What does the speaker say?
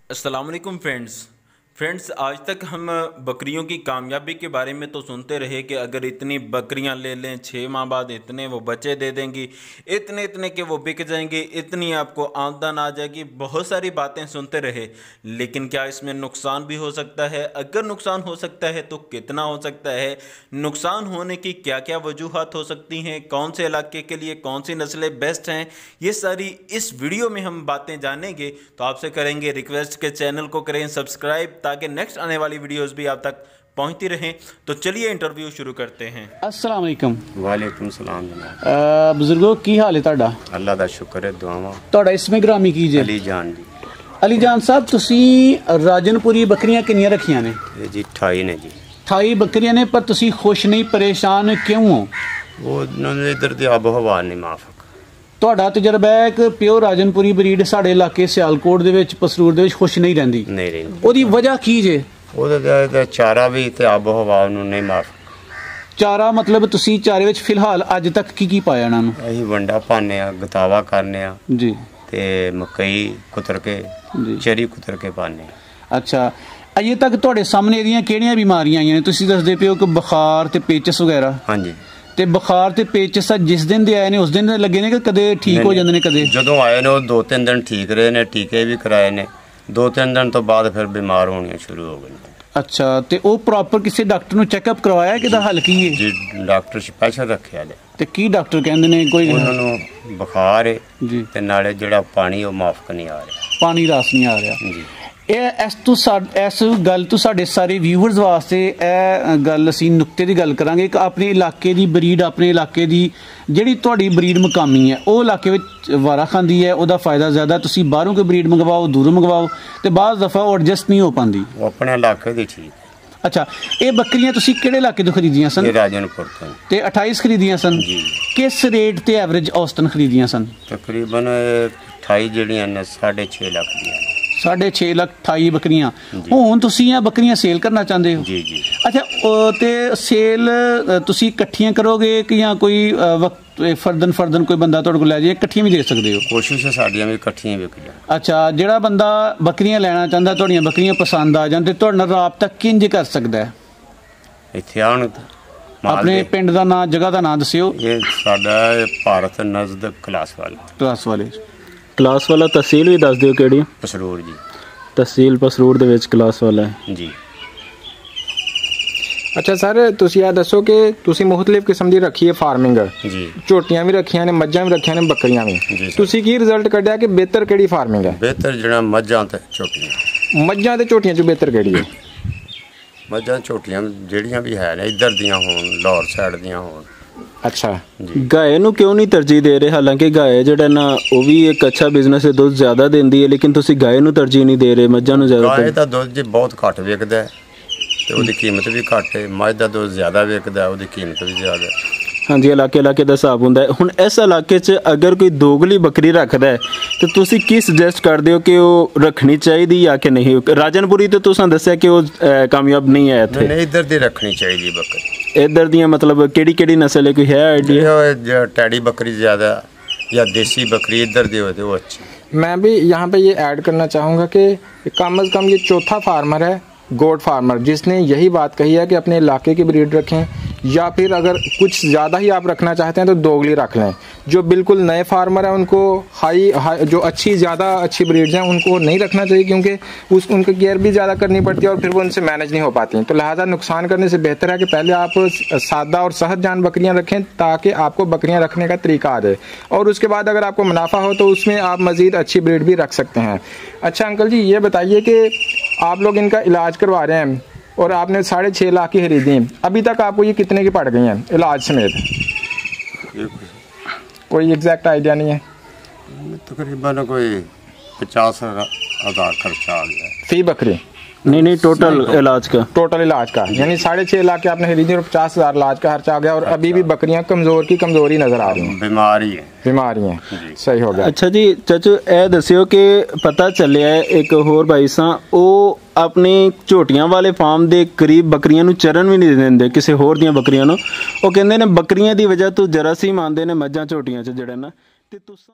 अस्सलाम वालेकुम फ्रेंड्स, आज तक हम बकरियों की कामयाबी के बारे में तो सुनते रहे कि अगर इतनी बकरियां ले लें 6 माह बाद इतने वो बच्चे दे देंगी, इतने इतने के वो बिक जाएंगे, इतनी आपको आमदन आ जाएगी। बहुत सारी बातें सुनते रहे, लेकिन क्या इसमें नुकसान भी हो सकता है? अगर नुकसान हो सकता है तो कितना हो सकता है? नुकसान होने की क्या क्या वजूहात हो सकती हैं? कौन से इलाके के लिए कौन सी नस्लें बेस्ट हैं? ये सारी इस वीडियो में हम बातें जानेंगे। तो आपसे करेंगे रिक्वेस्ट के चैनल को करें सब्सक्राइब, ताकि नेक्स्ट आने वाली वीडियोस भी आप तक पहुंचती रहें। तो चलिए इंटरव्यू शुरू करते हैं। अस्सलाम वालेकुम। वालेकुम सलाम जनाब। बुजुर्गो की हाल है ਤੁਹਾਡਾ? अल्लाह ਦਾ शुक्र है, दुआवां। ਤੁਹਾਡਾ ਇਸਮੇ ਗ੍ਰਾਮੀ ਕੀ ਜੇ? अली जान जी। ਅਲੀ ਜਾਨ ਸਾਹਿਬ, ਤੁਸੀਂ ਰਾਜਨਪੁਰੀ ਬੱਕਰੀਆਂ ਕਿੰਨੀਆਂ ਰੱਖੀਆਂ ਨੇ? ये जी 28 ने जी। 28 ਬੱਕਰੀਆਂ ਨੇ, ਪਰ ਤੁਸੀਂ ਖੁਸ਼ ਨਹੀਂ, ਪਰੇਸ਼ਾਨ ਕਿਉਂ ਹੋ? वो उन्होंने इधर दी आबो हवा नहीं माफक। ਤੁਹਾਡਾ ਤਜਰਬਾ ਹੈ ਕਿ ਪਿਓਰ ਰਾਜਨਪੁਰੀ ਬਰੀਡ ਸਾਡੇ ਇਲਾਕੇ ਸਿਆਲਕੋਟ ਦੇ ਵਿੱਚ ਪਸਰੂਰ ਦੇ ਵਿੱਚ ਖੁਸ਼ ਨਹੀਂ ਰਹਿੰਦੀ। नहीं रही ਉਹਦੀ ਵਜ੍ਹਾ ਕੀ ਜੇ? ਉਹਦਾ ਚਾਰਾ ਵੀ ਤੇ ਆਬੋ ਹਵਾ ਨੂੰ ਨਹੀਂ ਮਾਫਕ। ਚਾਰਾ ਮਤਲਬ ਤੁਸੀਂ ਚਾਰੇ ਵਿੱਚ ਫਿਲਹਾਲ ਅੱਜ ਤੱਕ ਕੀ ਪਾਇਆ ਇਹਨਾਂ ਨੂੰ? ਅਸੀਂ ਵੰਡਾ ਪਾਉਂਦੇ ਆ, ਗਤਾਵਾ ਕਰਨੇ ਆ ਜੀ, ਤੇ ਮਕਈ ਕੁਤਰ ਕੇ ਜੀ, ਚਰੀ ਕੁਤਰ ਕੇ ਪਾਉਂਦੇ ਆ। ਅੱਛਾ, ਅਜੇ ਤੱਕ ਤੁਹਾਡੇ ਸਾਹਮਣੇ ਇਹਦੀਆਂ ਕਿਹੜੀਆਂ ਬਿਮਾਰੀਆਂ ਆਈਆਂ ਨੇ? ਤੁਸੀਂ ਦੱਸਦੇ ਪਿਓ ਕਿ ਬੁਖਾਰ ਤੇ ਪੇਚਸ ਵਗੈਰਾ। ਹਾਂਜੀ। ਤੇ ਬੁਖਾਰ ਤੇ ਪੇਚਸ ਜਿਸ ਦਿਨ ਦੇ ਆਏ ਨੇ ਉਸ ਦਿਨ ਦੇ ਲੱਗੇ ਨੇ ਕਿ ਕਦੇ ਠੀਕ ਹੋ ਜਾਂਦੇ ਨੇ? ਕਦੇ ਜਦੋਂ ਆਏ ਨੇ ਉਹ 2-3 ਦਿਨ ਠੀਕ ਰਹੇ ਨੇ, ਟੀਕੇ ਵੀ ਕਰਾਏ ਨੇ। 2-3 ਦਿਨ ਤੋਂ ਬਾਅਦ ਫਿਰ ਬਿਮਾਰ ਹੋਣੀਆਂ ਸ਼ੁਰੂ ਹੋ ਗਈਆਂ। ਅੱਛਾ, ਤੇ ਉਹ ਪ੍ਰੋਪਰ ਕਿਸੇ ਡਾਕਟਰ ਨੂੰ ਚੈੱਕਅਪ ਕਰਵਾਇਆ ਕਿ ਦਾ ਹੱਲ ਕੀ ਹੈ? ਜੀ ਡਾਕਟਰ ਸਪੈਸ਼ਲ ਰੱਖਿਆ ਲੈ। ਤੇ ਕੀ ਡਾਕਟਰ ਕਹਿੰਦੇ ਨੇ? ਕੋਈ ਉਹਨਾਂ ਨੂੰ ਬੁਖਾਰ ਹੈ ਜੀ, ਤੇ ਨਾਲੇ ਜਿਹੜਾ ਪਾਣੀ ਉਹ ਮਾਫਕ ਨਹੀਂ ਆ ਰਿਹਾ, ਪਾਣੀ ਰਸ ਨਹੀਂ ਆ ਰਿਹਾ ਜੀ। ਇਹ ਇਸ ਗੱਲ ਤੋਂ ਸਾਡੇ ਸਾਰੇ ਵਿਊਅਰਸ ਵਾਸਤੇ ਇਹ ਗੱਲ ਅਸੀਂ ਨੁਕਤੇ ਦੀ ਗੱਲ ਕਰਾਂਗੇ ਕਿ ਆਪਣੇ ਇਲਾਕੇ ਦੀ ਬਰੀਡ, ਆਪਣੇ ਇਲਾਕੇ ਦੀ ਜਿਹੜੀ ਤੁਹਾਡੀ ਬਰੀਡ ਮੁਕਾਮੀ ਹੈ ਉਹ ਇਲਾਕੇ ਵਿੱਚ ਵਾਰਾ ਖਾਂਦੀ ਹੈ, ਉਹਦਾ ਫਾਇਦਾ ਜ਼ਿਆਦਾ। ਤੁਸੀਂ ਬਾਹਰੋਂ ਕੋਈ ਬਰੀਡ ਮੰਗਵਾਓ, ਦੂਰੋਂ ਮੰਗਵਾਓ, ਤੇ ਬਾਅਦ ਦਫਾ ਉਹ ਐਡਜਸਟ ਨਹੀਂ ਹੋ ਪਾਉਂਦੀ। ਉਹ ਆਪਣੇ ਇਲਾਕੇ ਦੀ ਠੀਕ। ਅੱਛਾ, ਇਹ ਬੱਕਰੀਆਂ ਤੁਸੀਂ ਕਿਹੜੇ ਇਲਾਕੇ ਤੋਂ ਖਰੀਦੀਆਂ ਸਨ? ਇਹ ਰਾਜਨਪੁਰ ਤੋਂ। ਤੇ 28 ਖਰੀਦੀਆਂ ਸਨ ਜੀ। ਕਿਸ ਰੇਟ ਤੇ ਐਵਰੇਜ ਔਸਤਨ ਖਰੀਦੀਆਂ ਸਨ? ਤਕਰੀਬਨ 28 ਜਿਹੜੀਆਂ ਨੇ 6.5 ਲੱਖ ਦੀਆਂ ਨੇ। 6.5 ਲੱਖ 28 ਬੱਕਰੀਆਂ। ਹੁਣ ਤੁਸੀਂ ਇਹ ਬੱਕਰੀਆਂ ਸੇਲ ਕਰਨਾ ਚਾਹੁੰਦੇ ਹੋ? ਜੀ ਜੀ। ਅੱਛਾ, ਤੇ ਸੇਲ ਤੁਸੀਂ ਇਕੱਠੀਆਂ ਕਰੋਗੇ ਕਿ ਜਾਂ ਕੋਈ ਵਕਤ ਫਰਦਨ ਕੋਈ ਬੰਦਾ ਤੁਹਾਡੇ ਕੋਲ ਲੈ ਜਾਏ? ਇਕੱਠੀਆਂ ਵੀ ਦੇ ਸਕਦੇ ਹੋ? ਕੋਸ਼ਿਸ਼ ਹੈ ਸਾਡੀਆਂ ਵੀ ਇਕੱਠੀਆਂ ਵਿਕ ਜਾਣ। ਅੱਛਾ, ਜਿਹੜਾ ਬੰਦਾ ਬੱਕਰੀਆਂ ਲੈਣਾ ਚਾਹੁੰਦਾ, ਤੁਹਾਡੀਆਂ ਬੱਕਰੀਆਂ ਪਸੰਦ ਆ ਜਾਣ, ਤੇ ਤੁਹਾਡੇ ਨਾਲ ਰਾਬਤਾ ਕਿੰਜ ਕਰ ਸਕਦਾ ਹੈ? ਇੱਥੇ ਆਉਣ। ਆਪਣੇ ਪਿੰਡ ਦਾ ਨਾਂ, ਜਗ੍ਹਾ ਦਾ ਨਾਂ ਦੱਸਿਓ। ਇਹ ਸਾਡਾ ਭਾਰਤ ਨਜ਼ਦ ਕਲਾਸ ਵਾਲਾ ਤਹਿਸੀਲ ਵੀ ਦੱਸ ਦਿਓ ਕਿਹੜੀ? ਪਸਰੂਰ ਜੀ। ਤਹਿਸੀਲ ਪਸਰੂਰ ਦੇ ਵਿੱਚ ਕਲਾਸ ਵਾਲਾ ਹੈ ਜੀ। ਅੱਛਾ ਸਰ, ਤੁਸੀਂ ਇਹ ਦੱਸੋ ਕਿ ਤੁਸੀਂ ਮੁxtਲਿਫ ਕਿਸਮ ਦੀ ਰੱਖੀ ਹੈ ਫਾਰਮਿੰਗ ਜੀ। ਝੋਟੀਆਂ ਵੀ ਰੱਖੀਆਂ ਨੇ, ਮੱਝਾਂ ਵੀ ਰੱਖੀਆਂ ਨੇ, ਬੱਕਰੀਆਂ ਵੀ। ਤੁਸੀਂ ਕੀ ਰਿਜ਼ਲਟ ਕੱਢਿਆ ਕਿ ਬਿਹਤਰ ਕਿਹੜੀ ਫਾਰਮਿੰਗ ਹੈ? ਬਿਹਤਰ ਜਿਹੜਾ ਮੱਝਾਂ ਤੇ ਝੋਟੀਆਂ। ਮੱਝਾਂ ਤੇ ਝੋਟੀਆਂ 'ਚ ਬਿਹਤਰ ਕਿਹੜੀ ਹੈ? ਮੱਝਾਂ ਝੋਟੀਆਂ ਜਿਹੜੀਆਂ ਵੀ ਹੈ ਨੇ, ਇੱਧਰ ਦੀਆਂ ਹੋਣ, ਲਾਹੌਰ ਸਾਈਡ ਦੀਆਂ ਹੋਣ। ਅੱਛਾ ਜੀ। ਗਾਏ ਨੂੰ ਕਿਉਂ ਨਹੀਂ ਤਰਜੀਹ ਦੇ ਰਹੇ? ਹਾਲਾਂਕਿ ਗਾਏ ਜਿਹੜਾ ਨਾ ਉਹ ਵੀ ਇੱਕ ਅੱਛਾ ਬਿਜ਼ਨਸ ਹੈ, ਦੁੱਧ ਜ਼ਿਆਦਾ ਦਿੰਦੀ ਹੈ, ਲੇਕਿਨ ਤੁਸੀਂ ਗਾਏ ਨੂੰ ਤਰਜੀਹ ਨਹੀਂ ਦੇ ਰਹੇ, ਮੱਝਾਂ ਨੂੰ ਜ਼ਿਆਦਾ? ਗਾਏ ਦਾ ਦੁੱਧ ਜੀ ਬਹੁਤ ਘੱਟ ਵਿਕਦਾ ਹੈ ਤੇ ਉਹਦੀ ਕੀਮਤ ਵੀ ਘੱਟ ਹੈ। ਮੱਝ ਦਾ ਦੁੱਧ ਜ਼ਿਆਦਾ ਵਿਕਦਾ, ਉਹਦੀ ਕੀਮਤ ਵੀ ਜ਼ਿਆਦਾ। ਹਾਂਜੀ, ਇਲਾਕੇ ਦਾ ਹਿਸਾਬ ਹੁੰਦਾ ਹੈ। ਹੁਣ ਇਸ ਇਲਾਕੇ 'ਚ ਅਗਰ ਕੋਈ ਦੋਗਲੀ ਬੱਕਰੀ ਰੱਖਦਾ ਹੈ ਤੇ ਤੁਸੀਂ ਕੀ ਸੁਜੈਸਟ ਕਰਦੇ ਹੋ ਕਿ ਉਹ ਰੱਖਣੀ ਚਾਹੀਦੀ ਜਾਂ ਕਿ ਨਹੀਂ? ਰਾਜਨਪੁਰੀ ਤੇ ਤੁਸੀਂ ਦੱਸਿਆ ਕਿ ਉਹ ਕਾਮਯਾਬ ਨਹੀਂ ਹੈ ਇੱਥੇ। ਨਹੀਂ, ਇੱਧਰ ਦੀ ਰੱਖਣੀ ਚਾਹੀਦੀ ਬੱਕਰੀ। ਇੱਧਰ ਦੀਆਂ ਮਤਲਬ ਕਿਹੜੀ ਨਸਲ ਹੈ, ਕੋਈ ਹੈ ਆਈਡੀਆ? टैडी बकरी ज़्यादा या देसी बकरी इधर दी होती है वो अच्छी। मैं भी यहाँ पे ये ऐड करना चाहूँगा कि कम से कम ये चौथा फार्मर है, गोट फार्मर, जिसने यही बात कही है कि अपने इलाके की ब्रीड रखें, या फिर अगर कुछ ज़्यादा ही आप रखना चाहते हैं तो दोगली रख लें। जो बिल्कुल नए फार्मर हैं उनको हाई जो ज़्यादा अच्छी ब्रीड्स हैं उनको नहीं रखना चाहिए, क्योंकि उनकी केयर भी ज़्यादा करनी पड़ती है और फिर वो उनसे मैनेज नहीं हो पाती हैं। तो लिहाजा नुकसान करने से बेहतर है कि पहले आप सादा और सहज जान बकरियाँ रखें, ताकि आपको बकरियाँ रखने का तरीका आ जाए, और उसके बाद अगर आपको मुनाफा हो तो उसमें आप मज़ीद अच्छी ब्रीड भी रख सकते हैं। अच्छा अंकल जी, ये बताइए कि आप लोग इनका इलाज करवा रहे हैं और आपने 6.5 लाख की खरीदी, अभी तक आपको ये कितने की पड़ गई हैं इलाज समेत? कोई एग्जैक्ट आइडिया नहीं है? तकरीबन कोई 50,000 खर्चा आ गया फी बकरी? नहीं, टोटल इलाज का यानी 6.5 लाख की आपने खरीदी और 50,000 इलाज का खर्चा आ गया, और अभी भी बकरियां कमजोरी नजर आ रही हैं। बीमारी है। सही हो गया। अच्छा जी चाचू, ਇਹ ਦੱਸਿਓ ਕਿ ਪਤਾ ਚੱਲਿਆ ਇੱਕ ਹੋਰ ਭਾਈ ਸਾਂ, ਉਹ ਆਪਣੇ ਝੋਟੀਆਂ ਵਾਲੇ ਫਾਰਮ ਦੇ ਕਰੀਬ ਬੱਕਰੀਆਂ ਨੂੰ ਚਰਨ ਵੀ ਨਹੀਂ ਦਿੰਦੇ ਕਿਸੇ ਹੋਰ ਦੀਆਂ ਬੱਕਰੀਆਂ ਨੂੰ। ਉਹ ਕਹਿੰਦੇ ਨੇ ਬੱਕਰੀਆਂ ਦੀ ਵਜ੍ਹਾ ਤੋਂ ਜਰਾਸੀਮ ਆਉਂਦੇ ਨੇ ਮੱਝਾਂ ਝੋਟੀਆਂ 'ਚ ਜਿਹੜਾ ਨਾ, ਤੇ ਤੁਸੀਂ